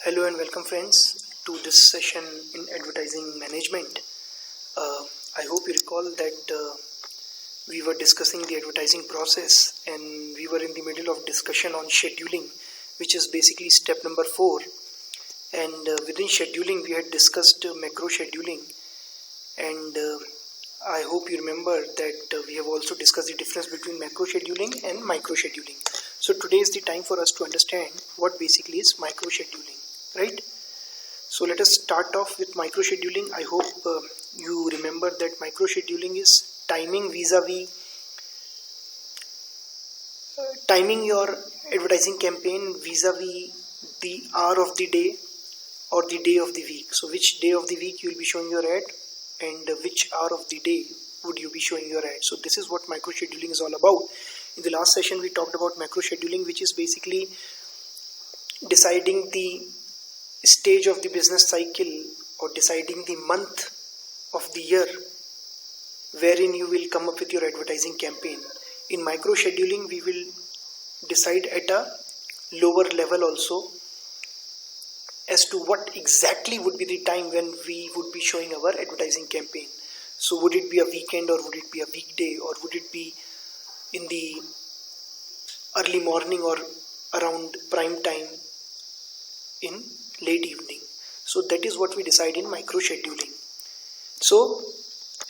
Hello and welcome friends to this session in advertising management. I hope you recall that we were discussing the advertising process and we were in the middle of discussion on scheduling, which is basically step number 4. And within scheduling we had discussed macro scheduling, and I hope you remember that we have also discussed the difference between macro scheduling and micro scheduling. So today is the time for us to understand what basically is micro scheduling, right? So let us start off with micro scheduling. I hope you remember that micro scheduling is timing your advertising campaign vis-a-vis the hour of the day or the day of the week. So which day of the week you will be showing your ad and which hour of the day would you be showing your ad. So this is what micro scheduling is all about. In the last session we talked about macro scheduling, which is basically deciding the stage of the business cycle or deciding the month of the year wherein you will come up with your advertising campaign. In micro scheduling we will decide at a lower level also as to what exactly would be the time when we would be showing our advertising campaign. So would it be a weekend or would it be a weekday, or would it be in the early morning or around prime time in late evening. So that is what we decide in micro scheduling. So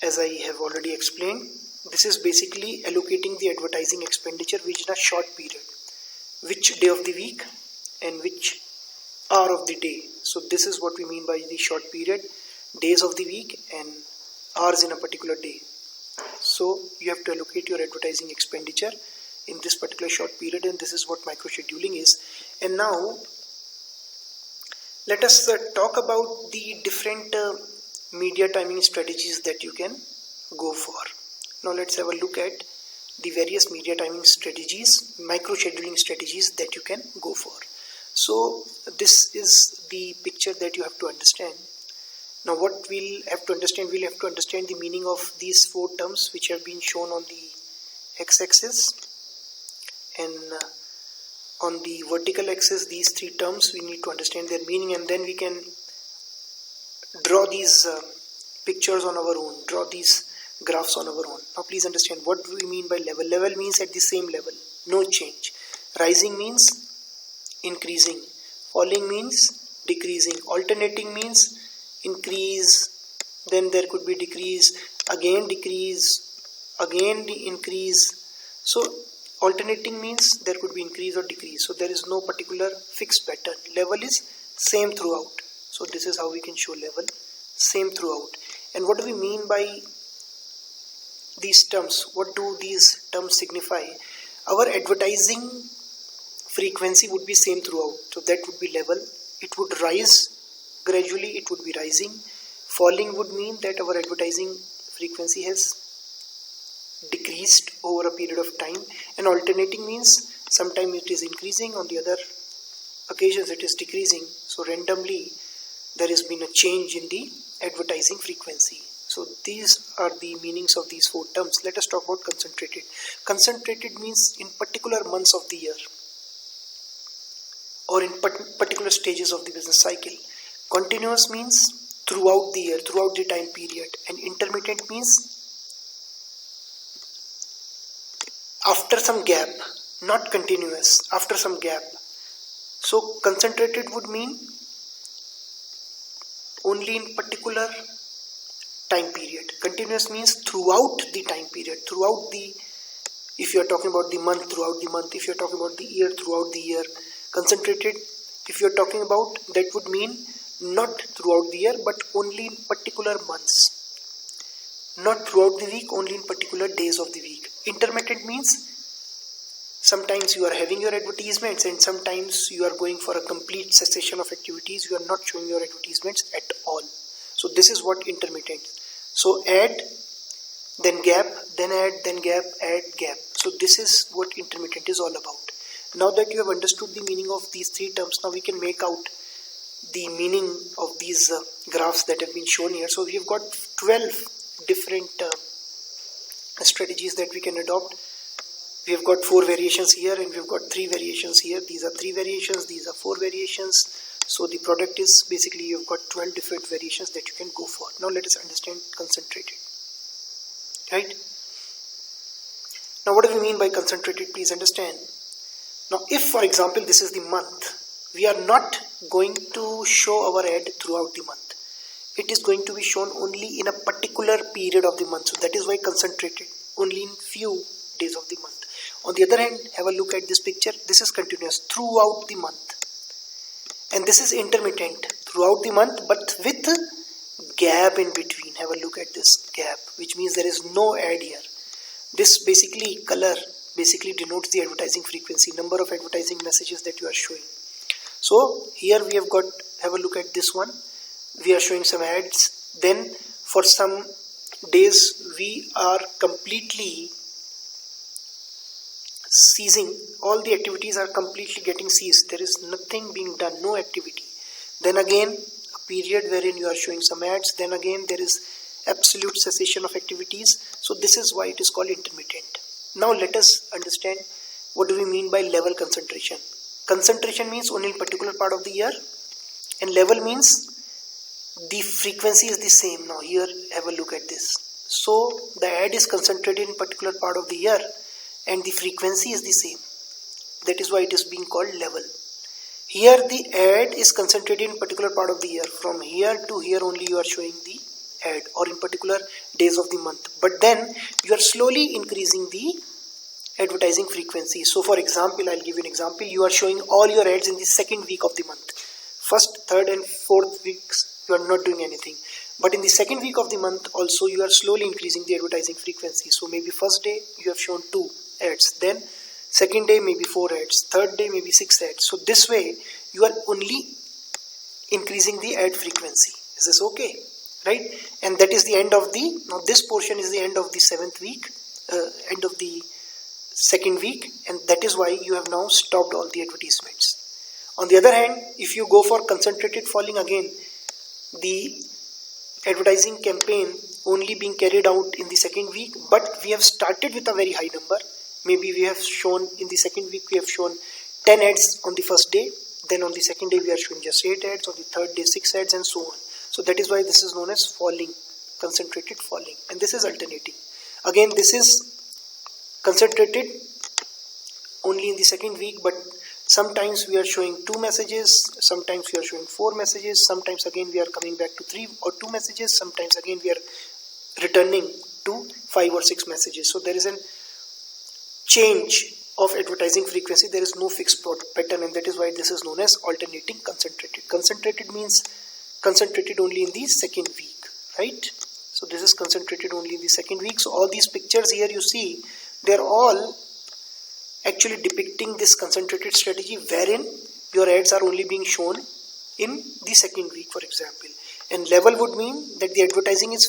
as I have already explained, this is basically allocating the advertising expenditure within a short period, which day of the week and which hour of the day. So this is what we mean by the short period, days of the week and hours in a particular day. So you have to allocate your advertising expenditure in this particular short period, and this is what micro scheduling is. And now let us talk about the different media timing strategies that you can go for. Now let's have a look at the various media timing strategies, micro scheduling strategies that you can go for. So this is the picture that you have to understand. Now what we'll have to understand the meaning of these 4 terms which have been shown on the x-axis, and on the vertical axis these 3 terms we need to understand their meaning, and then we can draw these pictures on our own, draw these graphs on our own. Now please understand what do we mean by level. Level means at the same level, no change. Rising means increasing, falling means decreasing, alternating means increase, then there could be decrease, again decrease, again increase. So alternating means there could be increase or decrease. So there is no particular fixed pattern. Level is same throughout. So this is how we can show level, same throughout. And what do we mean by these terms? What do these terms signify? Our advertising frequency would be same throughout. So that would be level. It would rise gradually, it would be rising. Falling would mean that our advertising frequency has decreased over a period of time, and alternating means sometimes it is increasing, on the other occasions it is decreasing. So randomly there has been a change in the advertising frequency. So these are the meanings of these 4 terms. Let us talk about concentrated. Concentrated means in particular months of the year or in particular stages of the business cycle. Continuous means throughout the year, throughout the time period, and intermittent means after some gap, not continuous, after some gap. So concentrated would mean only in particular time period. Continuous means throughout the time period, throughout the, if you are talking about the month, throughout the month. If you are talking about the year, throughout the year. Concentrated, if you are talking about, that would mean not throughout the year but only in particular months, not throughout the week, only in particular days of the week. Intermittent means sometimes you are having your advertisements and sometimes you are going for a complete cessation of activities, you are not showing your advertisements at all. So this is what intermittent. So add, then gap, then add, then gap, add, gap. So this is what intermittent is all about. Now that you have understood the meaning of these 3 terms, now we can make out the meaning of these graphs that have been shown here. So we have got 12 different strategies that we can adopt. We have got 4 variations here and we have got 3 variations here. These are 3 variations, these are 4 variations. So the product is basically you've got 12 different variations that you can go for. Now let us understand concentrated. Right? Now what do we mean by concentrated? Please understand. Now if for example this is the month, we are not going to show our ad throughout the month. It is going to be shown only in a particular period of the month. So that is why concentrated, only in few days of the month. On the other hand, have a look at this picture. This is continuous throughout the month. And this is intermittent throughout the month, but with gap in between. Have a look at this gap, which means there is no ad here. This basically color basically denotes the advertising frequency, number of advertising messages that you are showing. So here we have got, have a look at this one. We are showing some ads. Then for some days we are completely ceasing. All the activities are completely getting ceased. There is nothing being done, no activity. Then again a period wherein you are showing some ads. Then again there is absolute cessation of activities. So this is why it is called intermittent. Now let us understand what do we mean by level concentration. Concentration means only in particular part of the year, and level means the frequency is the same. Now here have a look at this. So the ad is concentrated in particular part of the year and the frequency is the same. That is why it is being called level. Here the ad is concentrated in particular part of the year. From here to here only you are showing the ad, or in particular days of the month. But then you are slowly increasing the advertising frequency. So for example, I'll give you an example. You are showing all your ads in the second week of the month. First, third and fourth weeks you are not doing anything. But in the second week of the month also you are slowly increasing the advertising frequency. So maybe first day you have shown 2 ads. Then second day maybe 4 ads. Third day maybe 6 ads. So this way you are only increasing the ad frequency. Is this okay? Right? And that is the end of the, now this portion is the end of the 7th week, end of the second week, and that is why you have now stopped all the advertisements. On the other hand, if you go for concentrated falling, again the advertising campaign only being carried out in the second week, but we have started with a very high number. Maybe we have shown in the second week we have shown 10 ads on the first day, then on the second day we are showing just 8 ads, on the third day 6 ads, and so on. So that is why this is known as falling, concentrated falling, and this is alternating. Again, this is concentrated only in the second week, but sometimes we are showing 2 messages, sometimes we are showing 4 messages, sometimes again we are coming back to 3 or 2 messages, sometimes again we are returning to 5 or 6 messages. So there is a change of advertising frequency. There is no fixed pattern, and that is why this is known as alternating concentrated. Concentrated means concentrated only in the second week, right? So this is concentrated only in the second week. So all these pictures here you see, they are all actually depicting this concentrated strategy wherein your ads are only being shown in the second week, for example. And level would mean that the advertising is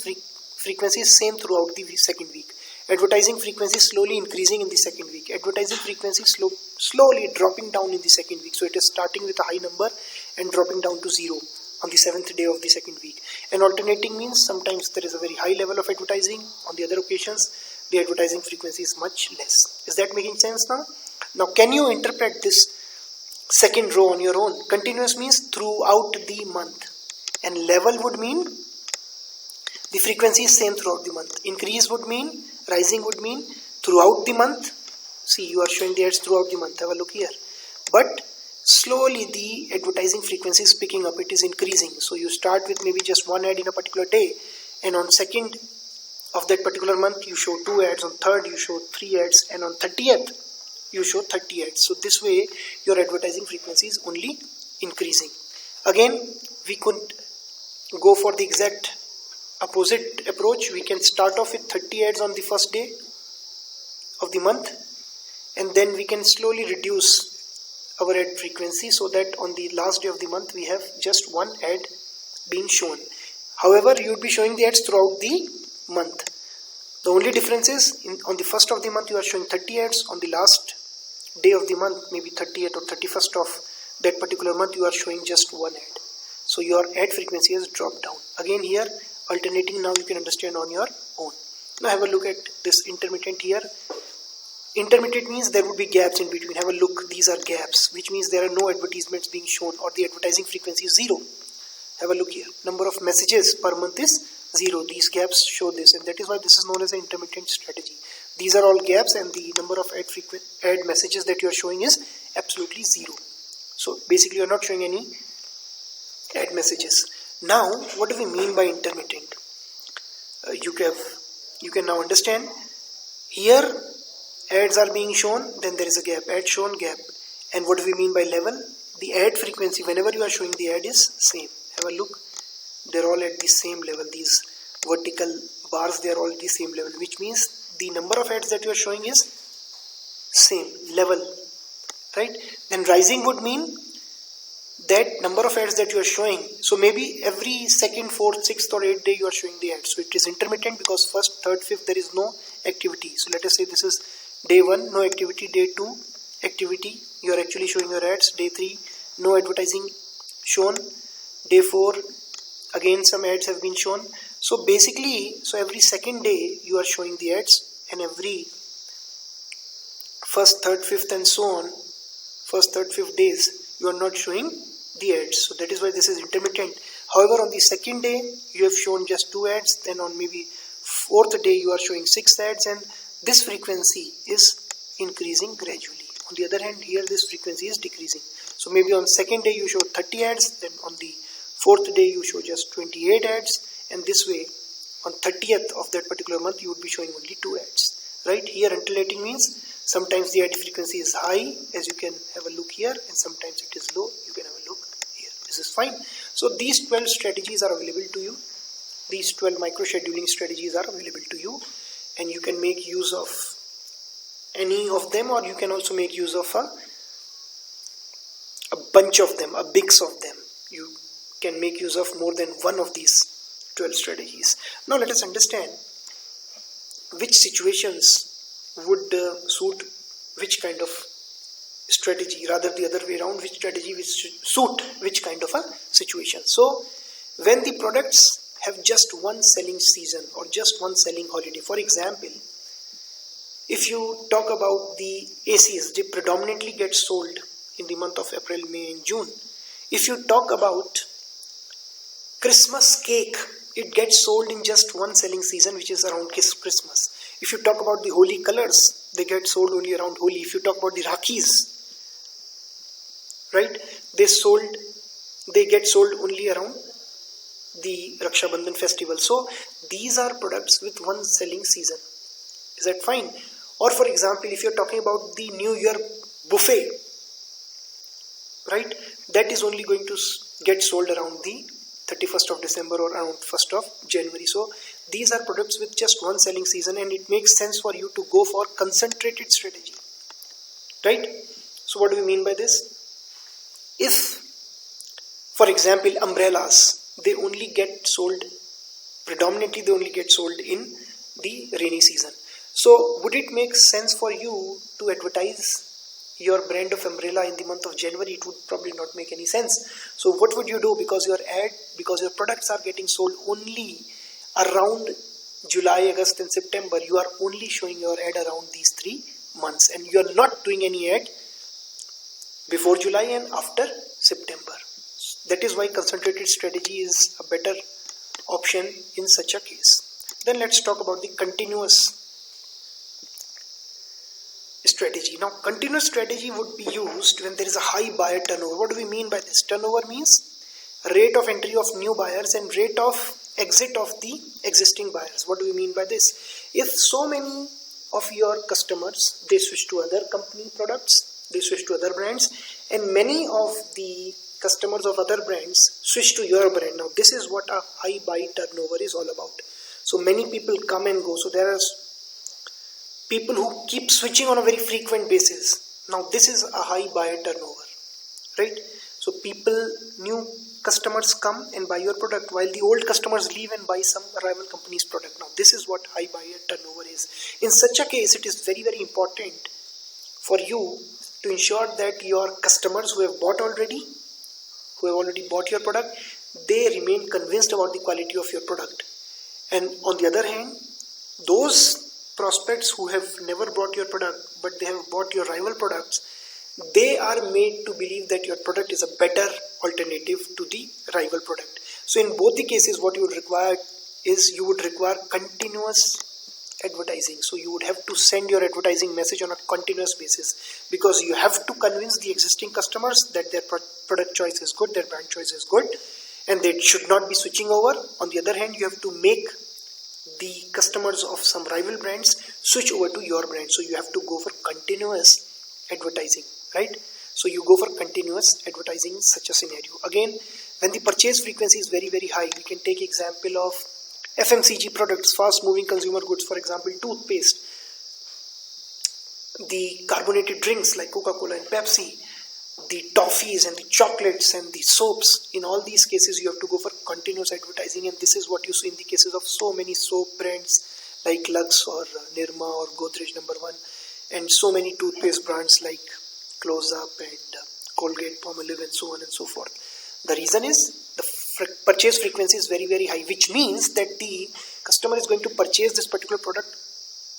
frequency is same throughout the second week. Advertising frequency is slowly increasing in the second week. Advertising frequency slowly dropping down in the second week. So it is starting with a high number and dropping down to 0 on the 7th day of the second week. And alternating means sometimes there is a very high level of advertising. On the other occasions, the advertising frequency is much less. Is that making sense now? Now, can you interpret this second row on your own? Continuous means throughout the month. And level would mean the frequency is same throughout the month. Increase would mean, rising would mean throughout the month. See, you are showing the ads throughout the month. Have a look here. But slowly the advertising frequency is picking up. It is increasing. So you start with maybe just 1 ad in a particular day, and on second of that particular month you show 2 ads, on third you show 3 ads, and on 30th you show 30 ads. So this way your advertising frequency is only increasing. Again, we could go for the exact opposite approach. We can start off with 30 ads on the first day of the month, and then we can slowly reduce our ad frequency so that on the last day of the month we have just 1 ad being shown. However, you would be showing the ads throughout the month. The only difference is on the first of the month you are showing 30 ads, on the last day of the month, maybe 30th or 31st of that particular month, you are showing just 1 ad. So your ad frequency has dropped down. Again here, alternating now you can understand on your own. Now have a look at this intermittent here. Intermittent means there would be gaps in between. Have a look, these are gaps, which means there are no advertisements being shown or the advertising frequency is 0. Have a look here. Number of messages per month is 0. These gaps show this, and that is why this is known as an intermittent strategy. These are all gaps, and the number of ad messages that you are showing is absolutely 0. So basically you are not showing any ad messages. Now what do we mean by intermittent? You can now understand. Here ads are being shown, then there is a gap, ad shown, gap. And what do we mean by level? The ad frequency, whenever you are showing the ad, is same. Have a look, they're all at the same level. These vertical bars, they are all at the same level, which means the number of ads that you are showing is same level, right? Then rising would mean that number of ads that you are showing. So maybe every second, fourth, sixth or eighth day you are showing the ads. So it is intermittent because first, third, fifth there is no activity. So let us say this is day 1, no activity. Day 2, activity, you are actually showing your ads. Day 3, no advertising shown. Day 4, again some ads have been shown. So basically, every second day you are showing the ads, and every first, third, fifth and so on, first, third, fifth days you are not showing the ads. So that is why this is intermittent. However, on the second day you have shown just 2 ads, then on maybe fourth day you are showing 6 ads, and this frequency is increasing gradually. On the other hand, here this frequency is decreasing. So maybe on second day you show 30 ads, then on the fourth day you show just 28 ads, and this way on 30th of that particular month you would be showing only 2 ads. Right here, alternating means sometimes the ad frequency is high, as you can have a look here, and sometimes it is low. You can have a look here. This is fine. So these 12 strategies are available to you. These 12 micro scheduling strategies are available to you, and you can make use of any of them, or you can also make use of a bunch of them, a mix of them. You can make use of more than one of these 12 strategies. Now let us understand which situations would suit which kind of strategy, rather the other way around, which strategy would suit which kind of a situation. So when the products have just one selling season or just one selling holiday, for example, if you talk about the ACs, they predominantly get sold in the month of April, May and June. If you talk about Christmas cake, it gets sold in just one selling season, which is around Christmas. If you talk about the holy colors, they get sold only around Holi. If you talk about the Rakhis, right, they get sold only around the Raksha Bandhan festival. So these are products with one selling season. Is that fine? Or for example, if you're talking about the New Year buffet, right, that is only going to get sold around the 31st of December or around 1st of January. So these are products with just one selling season, and it makes sense for you to go for concentrated strategy, right? So what do we mean by this? If, for example, umbrellas, predominantly they only get sold in the rainy season. So would it make sense for you to advertise your brand of umbrella in the month of January? It would probably not make any sense. So what would you do? Because your products are getting sold only around July, August and September, you are only showing your ad around these 3 months, and you are not doing any ad before July and after September. That is why concentrated strategy is a better option in such a case. Then let's talk about the continuous strategy. Now, continuous strategy would be used when there is a high buyer turnover. What do we mean by this? Turnover means rate of entry of new buyers and rate of exit of the existing buyers. What do we mean by this? If so many of your customers, they switch to other company products, they switch to other brands, and many of the customers of other brands switch to your brand. Now, this is what a high buy turnover is all about. So many people come and go. So there are people who keep switching on a very frequent basis. Now this is a high buyer turnover, right? So new customers come and buy your product, while the old customers leave and buy some rival company's product. Now this is what high buyer turnover is. In such a case, it is very, very important for you to ensure that your customers who have already bought your product, they remain convinced about the quality of your product. And on the other hand, those prospects who have never bought your product but they have bought your rival products, they are made to believe that your product is a better alternative to the rival product. So in both the cases, what you would require is you would require continuous advertising. So you would have to send your advertising message on a continuous basis, because you have to convince the existing customers that their product choice is good, their brand choice is good, and they should not be switching over. On the other hand, you have to make the customers of some rival brands switch over to your brand. So you have to go for continuous advertising, right? So you go for continuous advertising in such a scenario. Again, when the purchase frequency is very, very high, we can take example of FMCG products, fast moving consumer goods, for example, toothpaste, the carbonated drinks like Coca-Cola and Pepsi, the toffees and the chocolates and the soaps. In all these cases, you have to go for continuous advertising, and this is what you see in the cases of so many soap brands like Lux or Nirma or Godrej No. 1, and so many toothpaste brands like Close Up and Colgate, Palmolive, and so on and so forth. The reason is the purchase frequency is very, very high, which means that the customer is going to purchase this particular product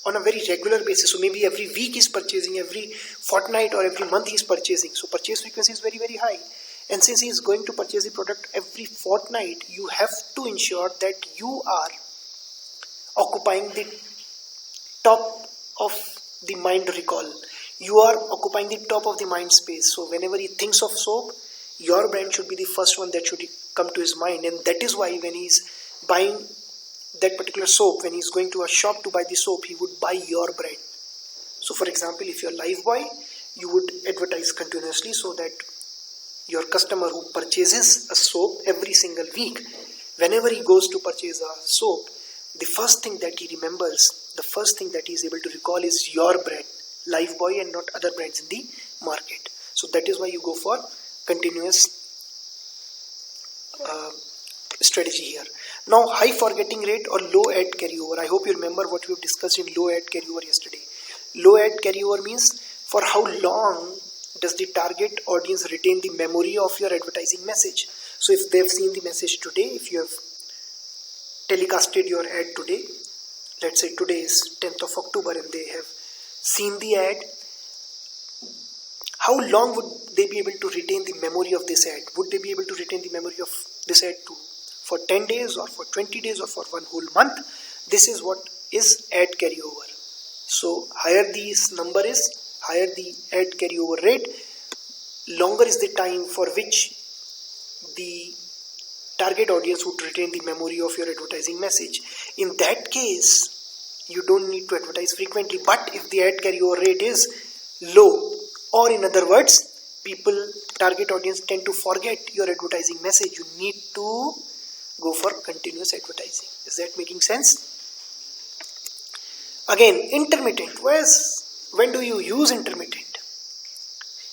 on a very regular basis. So maybe every week is purchasing, every fortnight or every month he is purchasing. So purchase frequency is very, very high. And since he is going to purchase the product every fortnight, you have to ensure that you are occupying the top of the mind recall. You are occupying the top of the mind space. So whenever he thinks of soap, your brand should be the first one that should come to his mind. And that is why when he's buying that particular soap, when he's going to a shop to buy the soap, he would buy your brand. So for example, if you're Lifebuoy, you would advertise continuously so that your customer who purchases a soap every single week, whenever he goes to purchase a soap, the first thing that he remembers, the first thing that he is able to recall is your brand, Lifebuoy, and not other brands in the market. So that is why you go for continuous strategy here. Now, high forgetting rate or low ad carryover. I hope you remember what we have discussed in low ad carryover yesterday. Low ad carryover means for how long does the target audience retain the memory of your advertising message. So if they've seen the message today, if you have telecasted your ad today, let's say today is 10th of October and they have seen the ad, how long would they be able to retain the memory of this ad? Would they be able to retain the memory of this ad for 10 days or for 20 days or for one whole month? This is what is ad carryover. So higher this number is, higher the ad carryover rate, longer is the time for which the target audience would retain the memory of your advertising message. In that case, you don't need to advertise frequently. But if the ad carryover rate is low, or in other words, target audience tend to forget your advertising message, you need to go for continuous advertising. Is that making sense? Again, intermittent. When do you use intermittent?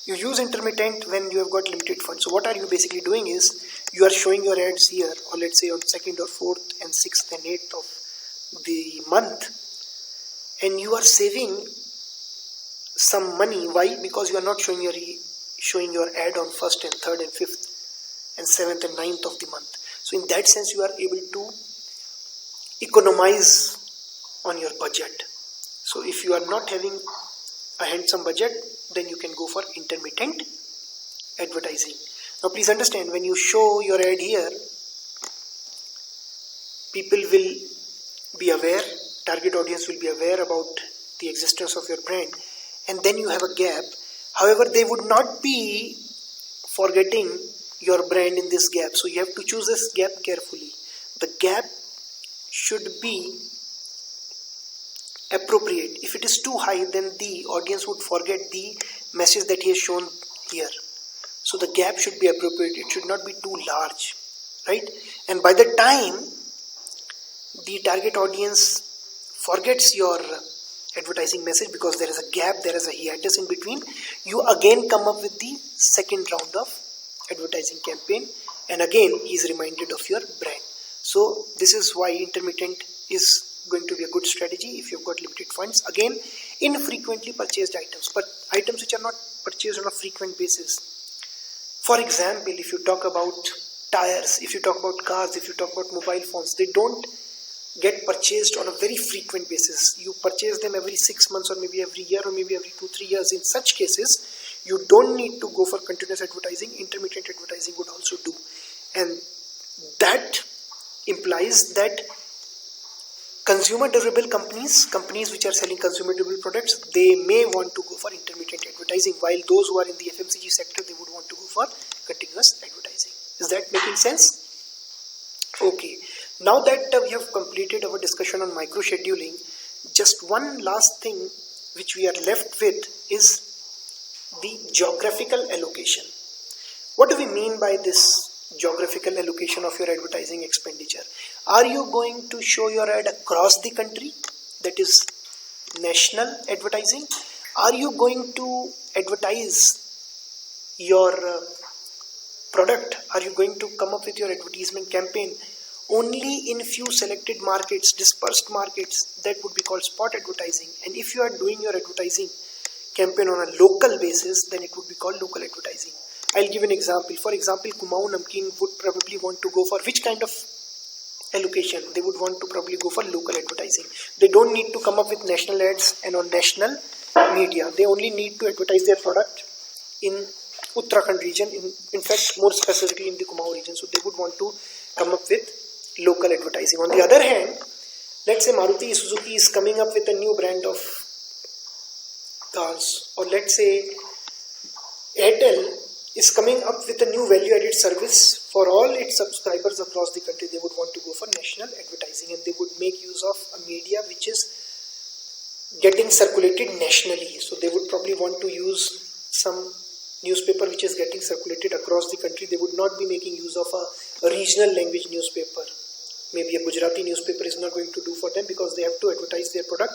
You use intermittent when you have got limited funds. So what are you basically doing is, you are showing your ads here, or let's say on 2nd or 4th and 6th and 8th of the month, and you are saving some money. Why? Because you are not showing your ad on 1st and 3rd and 5th and 7th and 9th of the month. So in that sense, you are able to economize on your budget. So if you are not having a handsome budget, then you can go for intermittent advertising. Now please understand, when you show your ad here, people will be aware, target audience will be aware about the existence of your brand, and then you have a gap. However, they would not be forgetting your brand in this gap. So you have to choose this gap carefully. The gap should be appropriate. If it is too high, then the audience would forget the message that he has shown here. So the gap should be appropriate. It should not be too large, right? And by the time the target audience forgets your advertising message, because there is a gap, there is a hiatus in between, you again come up with the second round of advertising campaign, and again he is reminded of your brand. So this is why intermittent is going to be a good strategy if you've got limited funds. Again, infrequently purchased items, but items which are not purchased on a frequent basis. For example, if you talk about tires, if you talk about cars, if you talk about mobile phones, they don't get purchased on a very frequent basis. You purchase them every 6 months or maybe every year or maybe every 2-3 years. In such cases, you don't need to go for continuous advertising. Intermittent advertising would also do. And that implies that consumer durable companies which are selling consumer durable products, they may want to go for intermittent advertising, while those who are in the FMCG sector, they would want to go for continuous advertising. Is that making sense? Okay. Now that we have completed our discussion on micro-scheduling, just one last thing which we are left with is the geographical allocation. What do we mean by this geographical allocation of your advertising expenditure? Are you going to show your ad across the country, that is national advertising? Are you going to advertise your product? Are you going to come up with your advertisement campaign only in few selected markets, dispersed markets? That would be called spot advertising. And if you are doing your advertising campaign on a local basis, then it would be called local advertising. I'll give an example. For example, Kumaon Namkeen would probably want to go for which kind of allocation? They would want to probably go for local advertising. They don't need to come up with national ads and on national media. They only need to advertise their product in Uttarakhand region, in fact more specifically in the Kumaon region. So they would want to come up with local advertising. On the other hand, let's say Maruti Suzuki is coming up with a new brand of cars, or let's say Airtel is coming up with a new value-added service for all its subscribers across the country. They would want to go for national advertising, and they would make use of a media which is getting circulated nationally. So they would probably want to use some newspaper which is getting circulated across the country. They would not be making use of a regional language newspaper. Maybe a Gujarati newspaper is not going to do for them because they have to advertise their product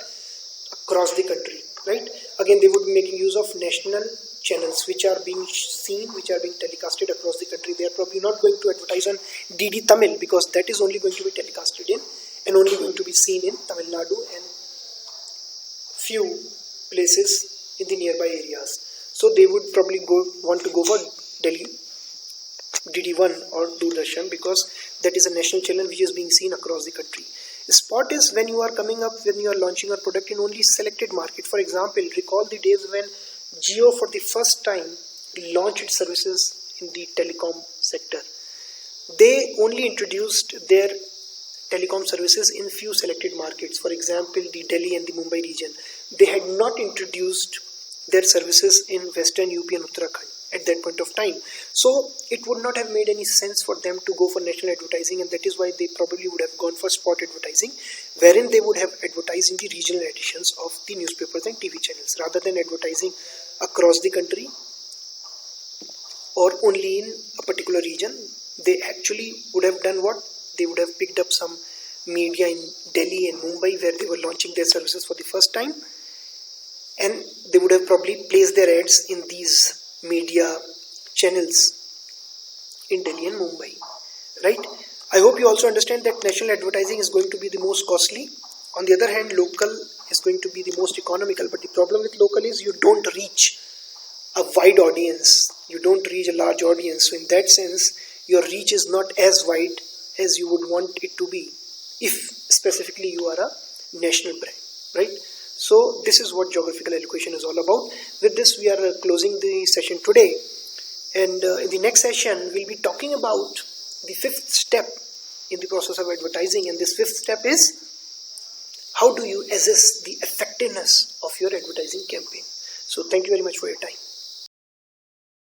across the country, right? Again, they would be making use of national channels which are being seen, which are being telecasted across the country. They are probably not going to advertise on DD Tamil because that is only going to be telecasted in and only going to be seen in Tamil Nadu and few places in the nearby areas. So they would probably want to go for Delhi DD1 or Doordarshan because that is a national channel which is being seen across the country. Spot is when you are launching your product in only selected market. For example, recall the days when Jio for the first time launched its services in the telecom sector. They only introduced their telecom services in few selected markets. For example, the Delhi and the Mumbai region. They had not introduced their services in Western UP and Uttarakhand at that point of time. So it would not have made any sense for them to go for national advertising, and that is why they probably would have gone for spot advertising, wherein they would have advertised in the regional editions of the newspapers and TV channels rather than advertising across the country or only in a particular region. They actually would have done what? They would have picked up some media in Delhi and Mumbai where they were launching their services for the first time, and they would have probably placed their ads in these media channels in Delhi and Mumbai, right? I hope you also understand that national advertising is going to be the most costly. On the other hand, local is going to be the most economical. But the problem with local is you don't reach a wide audience. You don't reach a large audience. So in that sense, your reach is not as wide as you would want it to be if specifically you are a national brand, right? So this is what geographical allocation is all about. With this, we are closing the session today. And in the next session, we'll be talking about the fifth step in the process of advertising. And this fifth step is how do you assess the effectiveness of your advertising campaign. So thank you very much for your time.